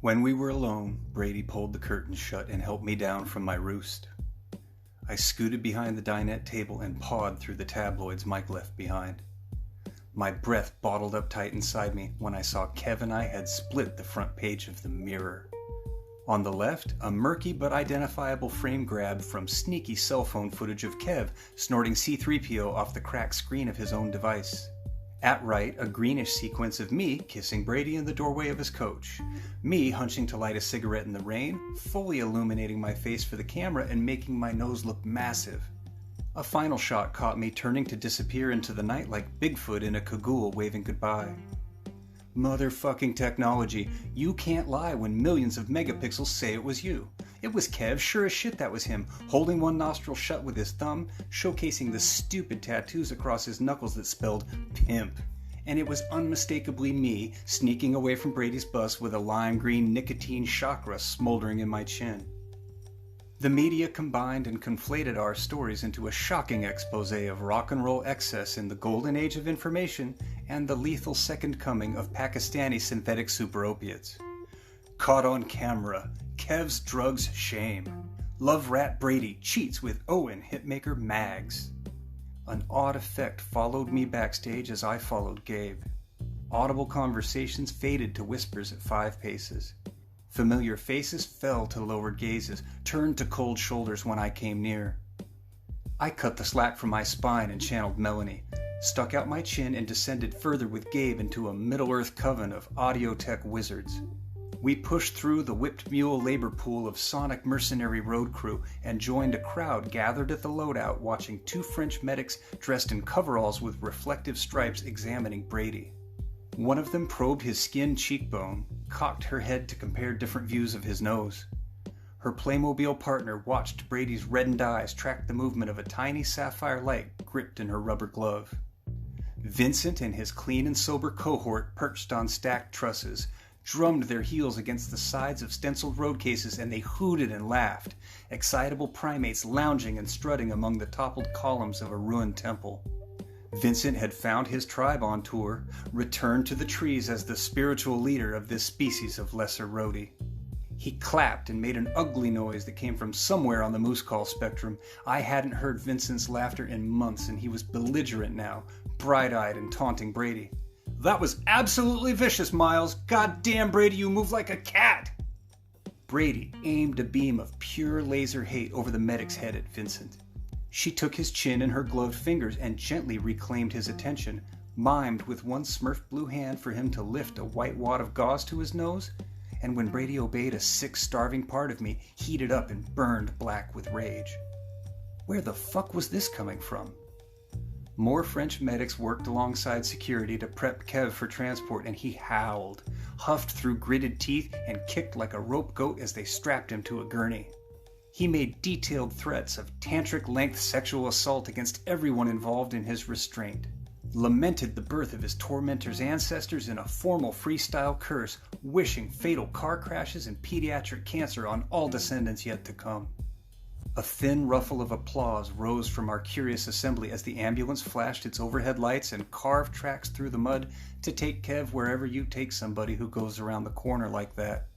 When we were alone, Brady pulled the curtains shut and helped me down from my roost. I scooted behind the dinette table and pawed through the tabloids Mike left behind. My breath bottled up tight inside me when I saw Kev and I had split the front page of the Mirror. On the left, a murky but identifiable frame grab from sneaky cell phone footage of Kev snorting C-3PO off the cracked screen of his own device. At right, a greenish sequence of me kissing Brady in the doorway of his coach. Me hunching to light a cigarette in the rain, fully illuminating my face for the camera and making my nose look massive. A final shot caught me turning to disappear into the night like Bigfoot in a cagoule waving goodbye. Motherfucking technology, you can't lie when millions of megapixels say it was you. It was Kev, sure as shit that was him, holding one nostril shut with his thumb, showcasing the stupid tattoos across his knuckles that spelled pimp. And it was unmistakably me, sneaking away from Brady's bus with a lime green nicotine chakra smoldering in my chin. The media combined and conflated our stories into a shocking expose of rock and roll excess in the golden age of information and the lethal second coming of Pakistani synthetic super opiates. Caught on camera, Kev's drugs shame. Love rat Brady cheats with Owen hitmaker Mags. An odd effect followed me backstage as I followed Gabe. Audible conversations faded to whispers at 5 paces. Familiar faces fell to lowered gazes, turned to cold shoulders when I came near. I cut the slack from my spine and channeled Melanie, stuck out my chin and descended further with Gabe into a Middle-earth coven of audio tech wizards. We pushed through the whipped mule labor pool of sonic mercenary road crew and joined a crowd gathered at the loadout watching 2 French medics dressed in coveralls with reflective stripes examining Brady. One of them probed his skinned cheekbone, cocked her head to compare different views of his nose. Her Playmobil partner watched Brady's reddened eyes track the movement of a tiny sapphire light gripped in her rubber glove. Vincent and his clean and sober cohort perched on stacked trusses, drummed their heels against the sides of stenciled road cases, and they hooted and laughed, excitable primates lounging and strutting among the toppled columns of a ruined temple. Vincent had found his tribe on tour, returned to the trees as the spiritual leader of this species of lesser roadie. He clapped and made an ugly noise that came from somewhere on the moose call spectrum. I hadn't heard Vincent's laughter in months, and he was belligerent now, bright-eyed and taunting Brady. "That was absolutely vicious, Miles. God damn, Brady, you move like a cat!" Brady aimed a beam of pure laser hate over the medic's head at Vincent. She took his chin in her gloved fingers and gently reclaimed his attention, mimed with one smurfed blue hand for him to lift a white wad of gauze to his nose, and when Brady obeyed, a sick, starving part of me heated up and burned black with rage. Where the fuck was this coming from? More French medics worked alongside security to prep Kev for transport, and he howled, huffed through gritted teeth, and kicked like a rope goat as they strapped him to a gurney. He made detailed threats of tantric-length sexual assault against everyone involved in his restraint, lamented the birth of his tormentor's ancestors in a formal freestyle curse, wishing fatal car crashes and pediatric cancer on all descendants yet to come. A thin ruffle of applause rose from our curious assembly as the ambulance flashed its overhead lights and carved tracks through the mud to take Kev wherever you take somebody who goes around the corner like that.